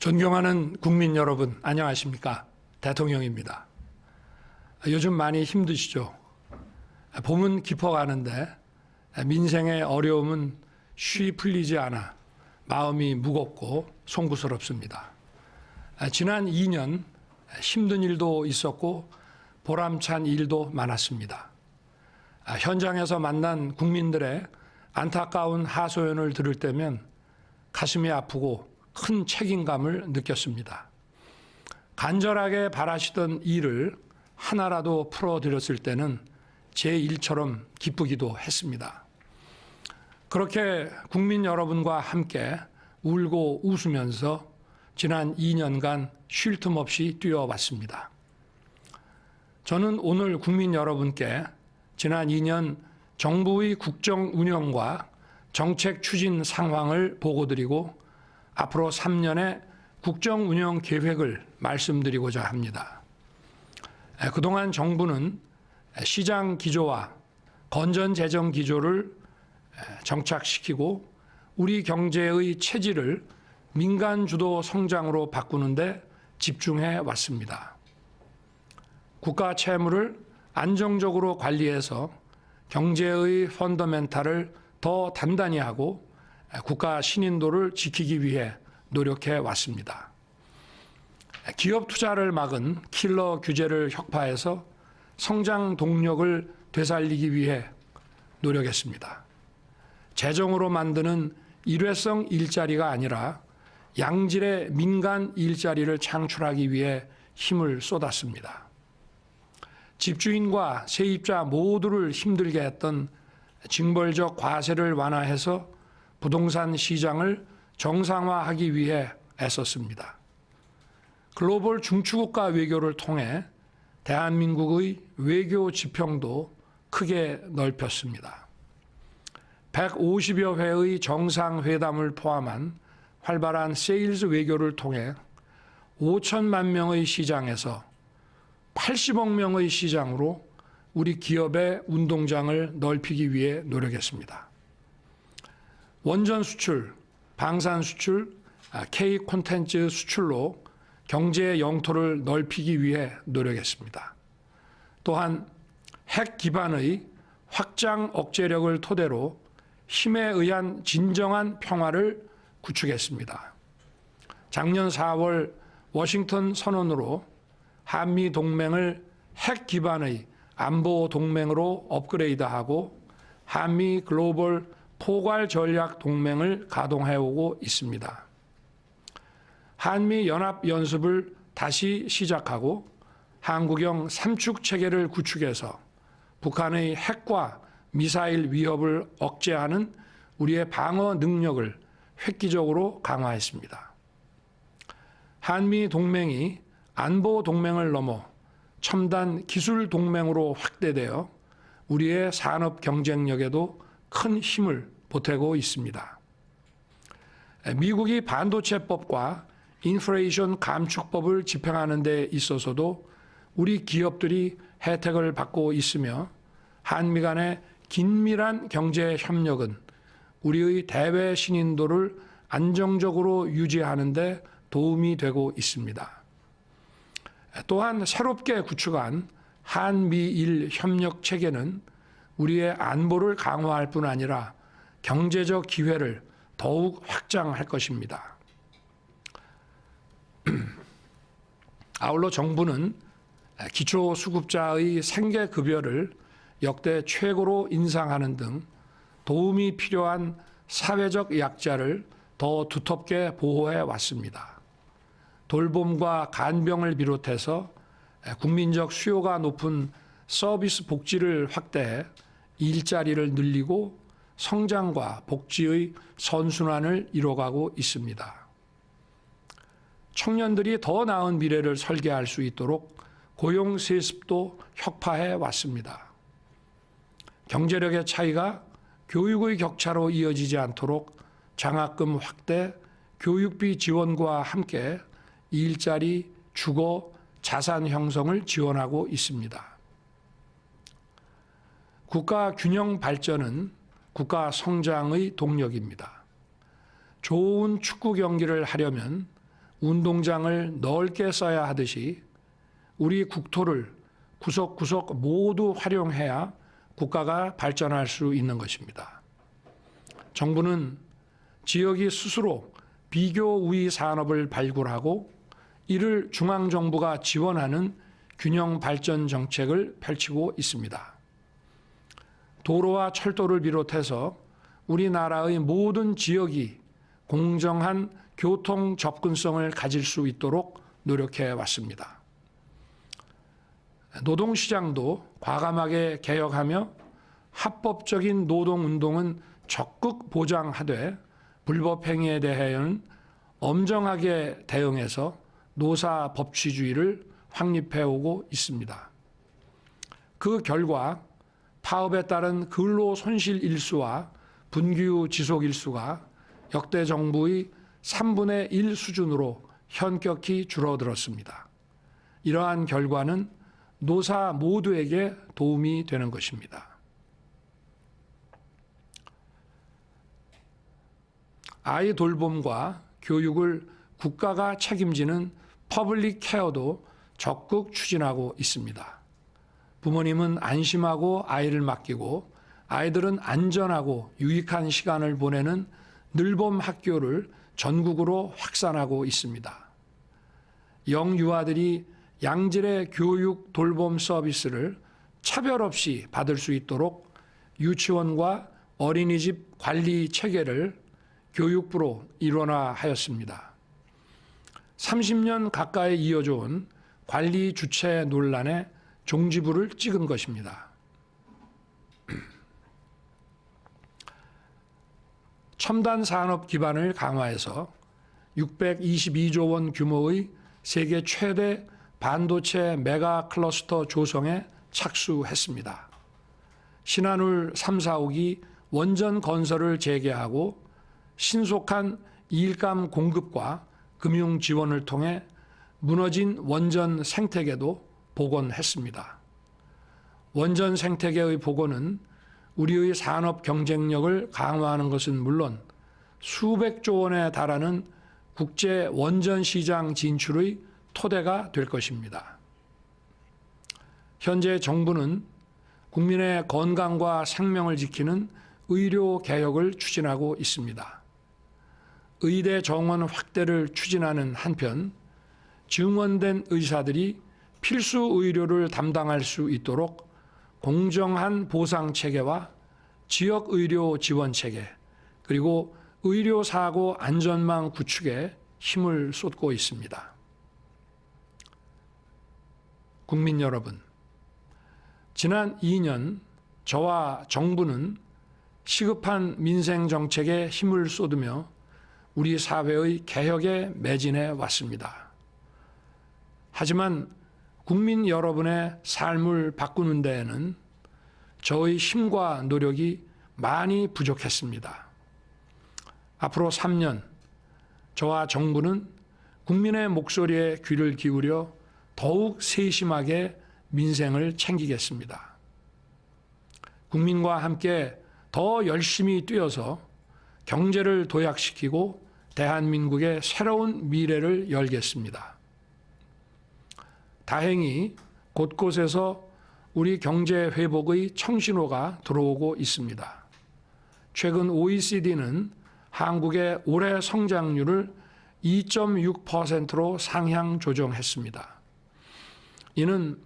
존경하는 국민 여러분, 안녕하십니까? 대통령입니다. 요즘 많이 힘드시죠? 봄은 깊어가는데 민생의 어려움은 쉬 풀리지 않아 마음이 무겁고 송구스럽습니다. 지난 2년 힘든 일도 있었고 보람찬 일도 많았습니다. 현장에서 만난 국민들의 안타까운 하소연을 들을 때면 가슴이 아프고 큰 책임감을 느꼈습니다. 간절하게 바라시던 일을 하나라도 풀어드렸을 때는 제 일처럼 기쁘기도 했습니다. 그렇게 국민 여러분과 함께 울고 웃으면서 지난 2년간 쉴 틈 없이 뛰어왔습니다. 저는 오늘 국민 여러분께 지난 2년 정부의 국정 운영과 정책 추진 상황을 보고드리고 앞으로 3년의 국정 운영 계획을 말씀드리고자 합니다. 그동안 정부는 시장 기조와 건전 재정 기조를 정착시키고 우리 경제의 체질을 민간 주도 성장으로 바꾸는 데 집중해 왔습니다. 국가 채무를 안정적으로 관리해서 경제의 펀더멘탈을 더 단단히 하고 국가 신인도를 지키기 위해 노력해 왔습니다. 기업 투자를 막은 킬러 규제를 혁파해서 성장 동력을 되살리기 위해 노력했습니다. 재정으로 만드는 일회성 일자리가 아니라 양질의 민간 일자리를 창출하기 위해 힘을 쏟았습니다. 집주인과 세입자 모두를 힘들게 했던 징벌적 과세를 완화해서 부동산 시장을 정상화하기 위해 애썼습니다. 글로벌 중추국가 외교를 통해 대한민국의 외교 지평도 크게 넓혔습니다. 150여 회의 정상회담을 포함한 활발한 세일즈 외교를 통해 5천만 명의 시장에서 80억 명의 시장으로 우리 기업의 운동장을 넓히기 위해 노력했습니다. 원전 수출, 방산 수출, K 콘텐츠 수출로 경제의 영토를 넓히기 위해 노력했습니다. 또한 핵 기반의 확장 억제력을 토대로 힘에 의한 진정한 평화를 구축했습니다. 작년 4월 워싱턴 선언으로 한미 동맹을 핵 기반의 안보 동맹으로 업그레이드하고 한미 글로벌 포괄 전략 동맹을 가동해오고 있습니다. 한미 연합 연습을 다시 시작하고 한국형 삼축 체계를 구축해서 북한의 핵과 미사일 위협을 억제하는 우리의 방어 능력을 획기적으로 강화했습니다. 한미 동맹이 안보 동맹을 넘어 첨단 기술 동맹으로 확대되어 우리의 산업 경쟁력에도 큰 힘을 보태고 있습니다. 미국이 반도체법과 인플레이션 감축법을 집행하는 데 있어서도 우리 기업들이 혜택을 받고 있으며 한미 간의 긴밀한 경제 협력은 우리의 대외 신인도를 안정적으로 유지하는 데 도움이 되고 있습니다. 또한 새롭게 구축한 한미일 협력 체계는 우리의 안보를 강화할 뿐 아니라 경제적 기회를 더욱 확장할 것입니다. 아울러 정부는 기초수급자의 생계급여를 역대 최고로 인상하는 등 도움이 필요한 사회적 약자를 더 두텁게 보호해 왔습니다. 돌봄과 간병을 비롯해서 국민적 수요가 높은 서비스 복지를 확대해 일자리를 늘리고 성장과 복지의 선순환을 이뤄가고 있습니다. 청년들이 더 나은 미래를 설계할 수 있도록 고용 세습도 혁파해 왔습니다. 경제력의 차이가 교육의 격차로 이어지지 않도록 장학금 확대, 교육비 지원과 함께 일자리, 주거, 자산 형성을 지원하고 있습니다. 국가 균형 발전은 국가 성장의 동력입니다. 좋은 축구 경기를 하려면 운동장을 넓게 써야 하듯이 우리 국토를 구석구석 모두 활용해야 국가가 발전할 수 있는 것입니다. 정부는 지역이 스스로 비교 우위 산업을 발굴하고 이를 중앙정부가 지원하는 균형 발전 정책을 펼치고 있습니다. 도로와 철도를 비롯해서 우리나라의 모든 지역이 공정한 교통 접근성을 가질 수 있도록 노력해 왔습니다. 노동시장도 과감하게 개혁하며 합법적인 노동운동은 적극 보장하되 불법행위에 대해서는 엄정하게 대응해서 노사 법치주의를 확립해오고 있습니다. 그 결과 파업에 따른 근로 손실 일수와 분규 지속 일수가 역대 정부의 3분의 1 수준으로 현격히 줄어들었습니다. 이러한 결과는 노사 모두에게 도움이 되는 것입니다. 아이 돌봄과 교육을 국가가 책임지는 퍼블릭 케어도 적극 추진하고 있습니다. 부모님은 안심하고 아이를 맡기고 아이들은 안전하고 유익한 시간을 보내는 늘봄 학교를 전국으로 확산하고 있습니다. 영유아들이 양질의 교육 돌봄 서비스를 차별 없이 받을 수 있도록 유치원과 어린이집 관리 체계를 교육부로 일원화하였습니다. 30년 가까이 이어져 온 관리 주체 논란에 종지부를 찍은 것입니다. 첨단 산업 기반을 강화해서 622조 원 규모의 세계 최대 반도체 메가 클러스터 조성에 착수했습니다. 신한울 3, 4호기 원전 건설을 재개하고 신속한 일감 공급과 금융 지원을 통해 무너진 원전 생태계도 복원했습니다. 원전 생태계의 복원은 우리의 산업 경쟁력을 강화하는 것은 물론 수백조 원에 달하는 국제 원전 시장 진출의 토대가 될 것입니다. 현재 정부는 국민의 건강과 생명을 지키는 의료 개혁을 추진하고 있습니다. 의대 정원 확대를 추진하는 한편 증원된 의사들이 필수 의료를 담당할 수 있도록 공정한 보상 체계와 지역 의료 지원 체계 그리고 의료 사고 안전망 구축에 힘을 쏟고 있습니다. 국민 여러분, 지난 2년 저와 정부는 시급한 민생 정책에 힘을 쏟으며 우리 사회의 개혁에 매진해 왔습니다. 하지만 국민 여러분의 삶을 바꾸는 데에는 저의 힘과 노력이 많이 부족했습니다. 앞으로 3년 저와 정부는 국민의 목소리에 귀를 기울여 더욱 세심하게 민생을 챙기겠습니다. 국민과 함께 더 열심히 뛰어서 경제를 도약시키고 대한민국의 새로운 미래를 열겠습니다. 다행히 곳곳에서 우리 경제 회복의 청신호가 들어오고 있습니다. 최근 OECD는 한국의 올해 성장률을 2.6%로 상향 조정했습니다. 이는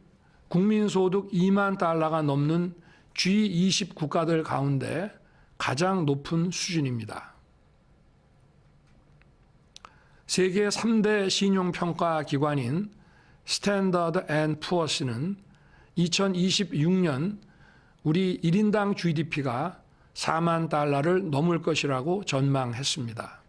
국민소득 2만 달러가 넘는 G20 국가들 가운데 가장 높은 수준입니다. 세계 3대 신용평가 기관인 스탠더드 앤 푸어스는 2026년 우리 1인당 GDP가 4만 달러를 넘을 것이라고 전망했습니다.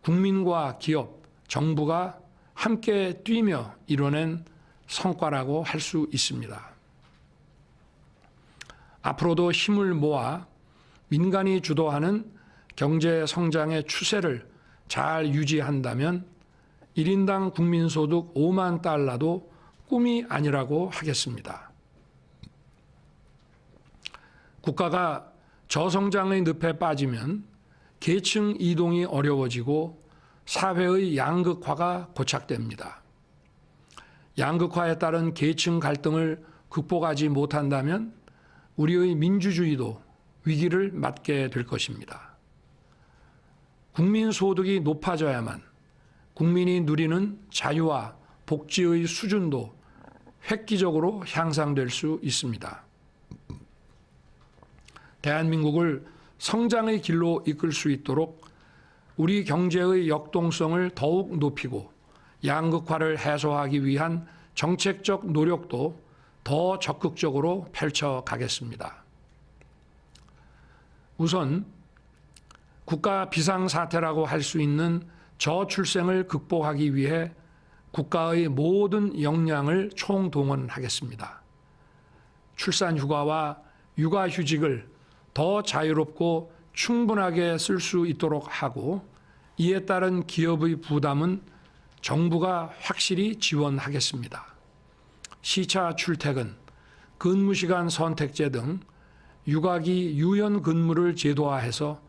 국민과 기업, 정부가 함께 뛰며 이뤄낸 성과라고 할 수 있습니다. 앞으로도 힘을 모아 민간이 주도하는 경제 성장의 추세를 잘 유지한다면 1인당 국민소득 5만 달러도 꿈이 아니라고 하겠습니다. 국가가 저성장의 늪에 빠지면 계층 이동이 어려워지고 사회의 양극화가 고착됩니다. 양극화에 따른 계층 갈등을 극복하지 못한다면 우리의 민주주의도 위기를 맞게 될 것입니다. 국민 소득이 높아져야만 국민이 누리는 자유와 복지의 수준도 획기적으로 향상될 수 있습니다. 대한민국을 성장의 길로 이끌 수 있도록 우리 경제의 역동성을 더욱 높이고 양극화를 해소하기 위한 정책적 노력도 더 적극적으로 펼쳐가겠습니다. 우선 국가 비상사태라고 할 수 있는 저출생을 극복하기 위해 국가의 모든 역량을 총동원하겠습니다. 출산휴가와 육아휴직을 더 자유롭고 충분하게 쓸 수 있도록 하고 이에 따른 기업의 부담은 정부가 확실히 지원하겠습니다. 시차 출퇴근, 근무시간 선택제 등 육아기 유연 근무를 제도화해서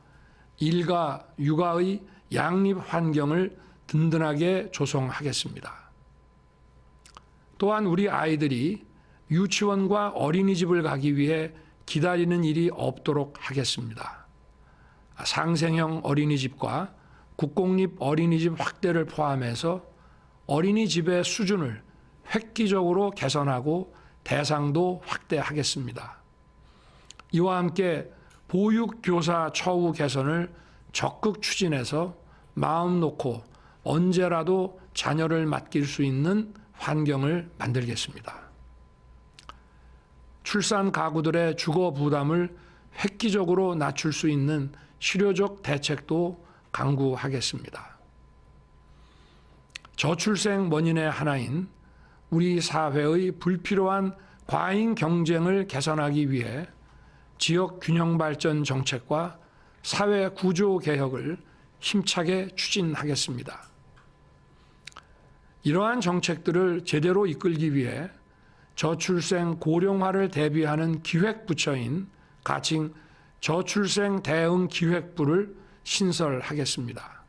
일과 육아의 양립 환경을 든든하게 조성하겠습니다. 또한 우리 아이들이 유치원과 어린이집을 가기 위해 기다리는 일이 없도록 하겠습니다. 상생형 어린이집과 국공립 어린이집 확대를 포함해서 어린이집의 수준을 획기적으로 개선하고 대상도 확대하겠습니다. 이와 함께 보육교사 처우 개선을 적극 추진해서 마음 놓고 언제라도 자녀를 맡길 수 있는 환경을 만들겠습니다. 출산 가구들의 주거 부담을 획기적으로 낮출 수 있는 실효적 대책도 강구하겠습니다. 저출생 원인의 하나인 우리 사회의 불필요한 과잉 경쟁을 개선하기 위해 지역 균형 발전 정책과 사회 구조 개혁을 힘차게 추진하겠습니다. 이러한 정책들을 제대로 이끌기 위해 저출생 고령화를 대비하는 기획부처인 가칭 저출생 대응 기획부를 신설하겠습니다.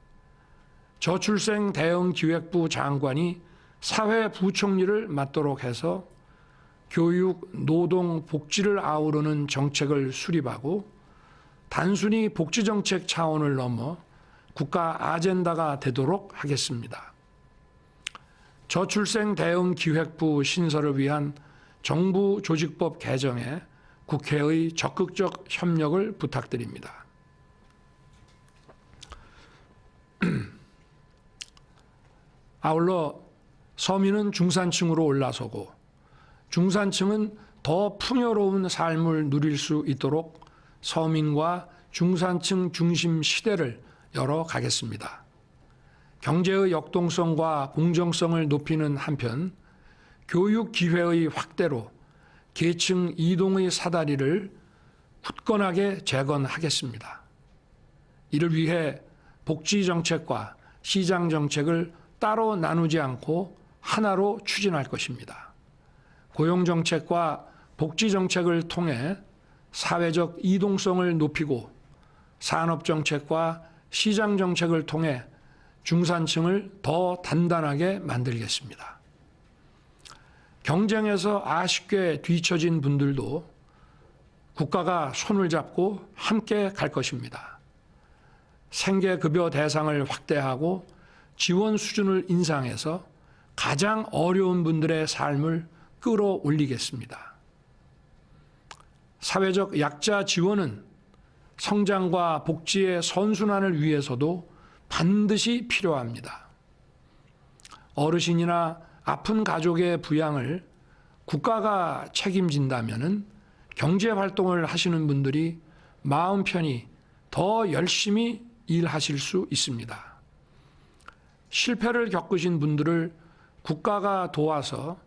저출생 대응 기획부 장관이 사회부총리를 맡도록 해서 교육, 노동, 복지를 아우르는 정책을 수립하고 단순히 복지정책 차원을 넘어 국가 아젠다가 되도록 하겠습니다. 저출생 대응 기획부 신설을 위한 정부 조직법 개정에 국회의 적극적 협력을 부탁드립니다. 아울러 서민은 중산층으로 올라서고 중산층은 더 풍요로운 삶을 누릴 수 있도록 서민과 중산층 중심 시대를 열어가겠습니다. 경제의 역동성과 공정성을 높이는 한편 교육 기회의 확대로 계층 이동의 사다리를 굳건하게 재건하겠습니다. 이를 위해 복지정책과 시장정책을 따로 나누지 않고 하나로 추진할 것입니다. 고용정책과 복지정책을 통해 사회적 이동성을 높이고 산업정책과 시장정책을 통해 중산층을 더 단단하게 만들겠습니다. 경쟁에서 아쉽게 뒤처진 분들도 국가가 손을 잡고 함께 갈 것입니다. 생계급여 대상을 확대하고 지원 수준을 인상해서 가장 어려운 분들의 삶을 끌어올리겠습니다. 사회적 약자 지원은 성장과 복지의 선순환을 위해서도 반드시 필요합니다. 어르신이나 아픈 가족의 부양을 국가가 책임진다면 경제활동을 하시는 분들이 마음 편히 더 열심히 일하실 수 있습니다. 실패를 겪으신 분들을 국가가 도와서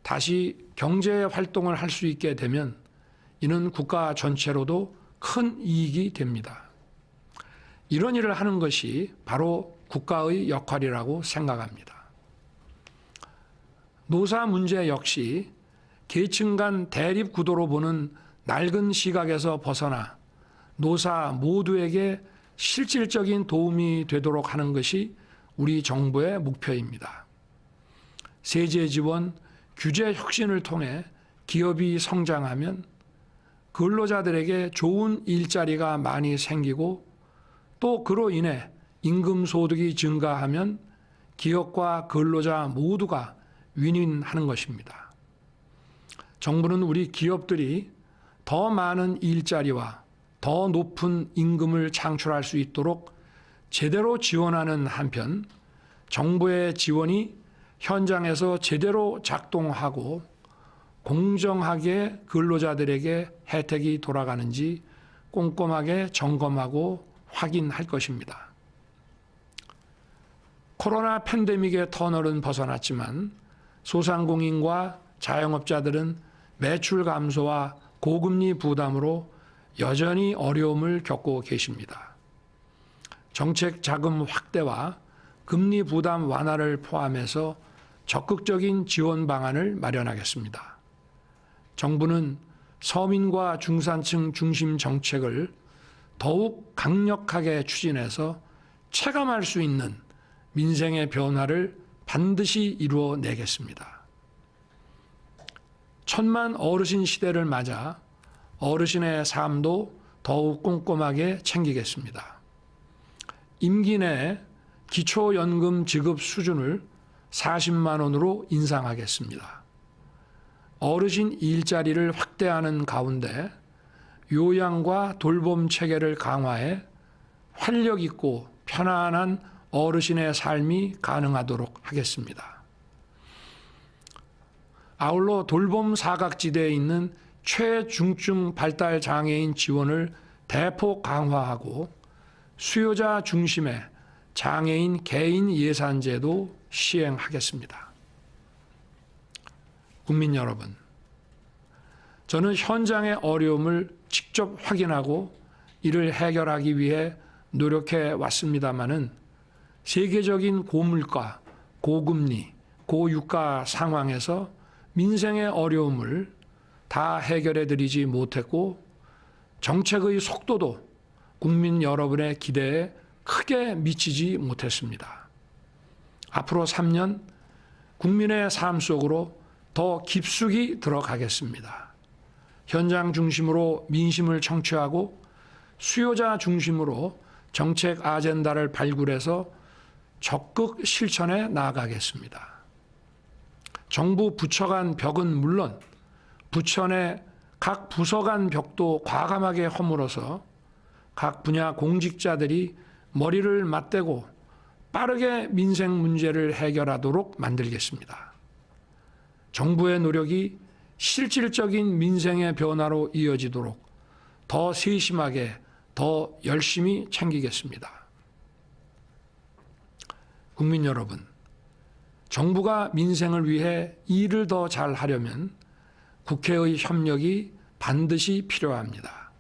다시 경제활동을 할 수 있게 되면 이는 국가 전체로도 큰 이익이 됩니다. 이런 일을 하는 것이 바로 국가의 역할이라고 생각합니다. 노사 문제 역시 계층 간 대립 구도로 보는 낡은 시각에서 벗어나 노사 모두에게 실질적인 도움이 되도록 하는 것이 우리 정부의 목표입니다. 세제 지원, 규제 혁신을 통해 기업이 성장하면 근로자들에게 좋은 일자리가 많이 생기고 또 그로 인해 임금 소득이 증가하면 기업과 근로자 모두가 윈윈하는 것입니다. 정부는 우리 기업들이 더 많은 일자리와 더 높은 임금을 창출할 수 있도록 제대로 지원하는 한편 정부의 지원이 현장에서 제대로 작동하고 공정하게 근로자들에게 혜택이 돌아가는지 꼼꼼하게 점검하고 확인할 것입니다. 코로나 팬데믹의 터널은 벗어났지만 소상공인과 자영업자들은 매출 감소와 고금리 부담으로 여전히 어려움을 겪고 계십니다. 정책 자금 확대와 금리 부담 완화를 포함해서 적극적인 지원 방안을 마련하겠습니다. 정부는 서민과 중산층 중심 정책을 더욱 강력하게 추진해서 체감할 수 있는 민생의 변화를 반드시 이루어내겠습니다. 천만 어르신 시대를 맞아 어르신의 삶도 더욱 꼼꼼하게 챙기겠습니다. 임기 내에 기초연금 지급 수준을 40만 원으로 인상하겠습니다. 어르신 일자리를 확대하는 가운데 요양과 돌봄 체계를 강화해 활력 있고 편안한 어르신의 삶이 가능하도록 하겠습니다. 아울러 돌봄 사각지대에 있는 최중증 발달 장애인 지원을 대폭 강화하고 수요자 중심의 장애인 개인 예산제도 시행하겠습니다. 국민 여러분, 저는 현장의 어려움을 직접 확인하고 이를 해결하기 위해 노력해 왔습니다마는 세계적인 고물가, 고금리, 고유가 상황에서 민생의 어려움을 다 해결해 드리지 못했고 정책의 속도도 국민 여러분의 기대에 크게 미치지 못했습니다. 앞으로 3년 국민의 삶 속으로 더 깊숙이 들어가겠습니다. 현장 중심으로 민심을 청취하고 수요자 중심으로 정책 아젠다를 발굴해서 적극 실천해 나아가겠습니다. 정부 부처 간 벽은 물론 부처 내 각 부서 간 벽도 과감하게 허물어서 각 분야 공직자들이 머리를 맞대고 빠르게 민생 문제를 해결하도록 만들겠습니다. 정부의 노력이 실질적인 민생의 변화로 이어지도록 더 세심하게, 더 열심히 챙기겠습니다. 국민 여러분, 정부가 민생을 위해 일을 더 잘하려면 국회의 협력이 반드시 필요합니다.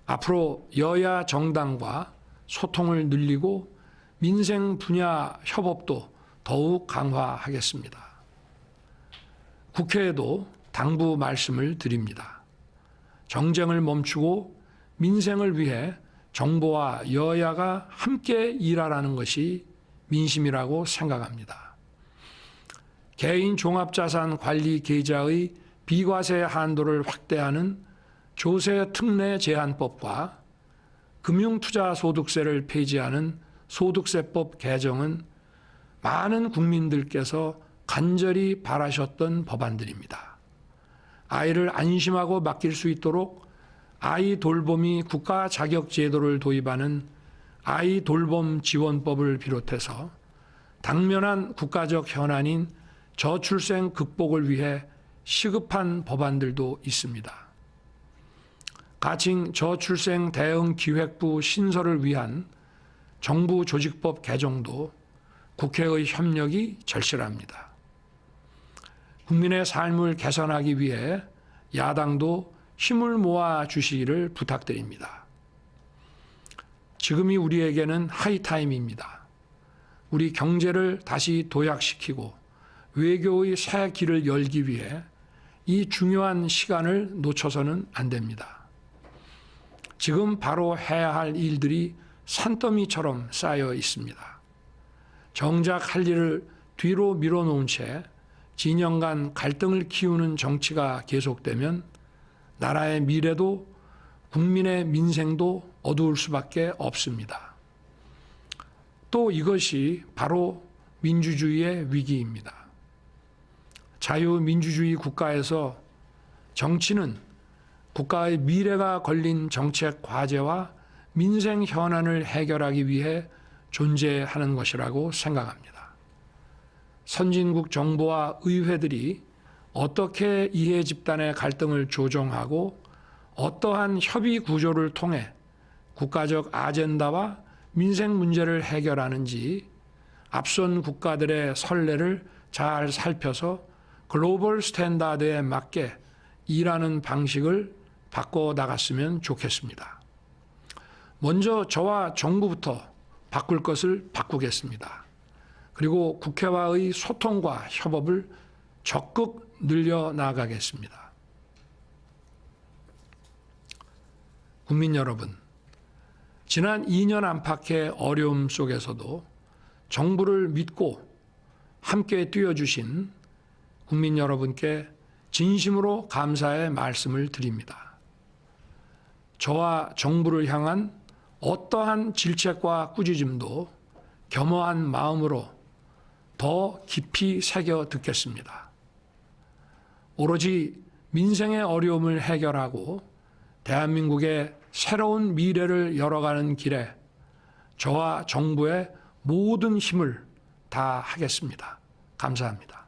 앞으로 여야 정당과 소통을 늘리고 민생 분야 협업도 더욱 강화하겠습니다. 국회에도 당부 말씀을 드립니다. 정쟁을 멈추고 민생을 위해 정부와 여야가 함께 일하라는 것이 민심이라고 생각합니다. 개인 종합자산 관리 계좌의 비과세 한도를 확대하는 조세 특례 제한법과 금융투자소득세를 폐지하는 소득세법 개정은 많은 국민들께서 간절히 바라셨던 법안들입니다. 아이를 안심하고 맡길 수 있도록 아이 돌봄이 국가 자격 제도를 도입하는 아이 돌봄 지원법을 비롯해서 당면한 국가적 현안인 저출생 극복을 위해 시급한 법안들도 있습니다. 가칭 저출생 대응 기획부 신설을 위한 정부 조직법 개정도 국회의 협력이 절실합니다. 국민의 삶을 개선하기 위해 야당도 힘을 모아 주시기를 부탁드립니다. 지금이 우리에게는 하이타임입니다. 우리 경제를 다시 도약시키고 외교의 새 길을 열기 위해 이 중요한 시간을 놓쳐서는 안 됩니다. 지금 바로 해야 할 일들이 산더미처럼 쌓여 있습니다. 정작 할 일을 뒤로 밀어놓은 채 진영 간 갈등을 키우는 정치가 계속되면 나라의 미래도 국민의 민생도 어두울 수밖에 없습니다. 또 이것이 바로 민주주의의 위기입니다. 자유민주주의 국가에서 정치는 국가의 미래가 걸린 정책 과제와 민생 현안을 해결하기 위해 존재하는 것이라고 생각합니다. 선진국 정부와 의회들이 어떻게 이해 집단의 갈등을 조정하고 어떠한 협의 구조를 통해 국가적 아젠다와 민생 문제를 해결하는지 앞선 국가들의 선례를 잘 살펴서 글로벌 스탠다드에 맞게 일하는 방식을 바꿔 나갔으면 좋겠습니다. 먼저 저와 정부부터 바꿀 것을 바꾸겠습니다. 그리고 국회와의 소통과 협업을 적극 늘려나가겠습니다. 국민 여러분, 지난 2년 안팎의 어려움 속에서도 정부를 믿고 함께 뛰어주신 국민 여러분께 진심으로 감사의 말씀을 드립니다. 저와 정부를 향한 어떠한 질책과 꾸짖음도 겸허한 마음으로 더 깊이 새겨 듣겠습니다. 오로지 민생의 어려움을 해결하고 대한민국의 새로운 미래를 열어가는 길에 저와 정부의 모든 힘을 다하겠습니다. 감사합니다.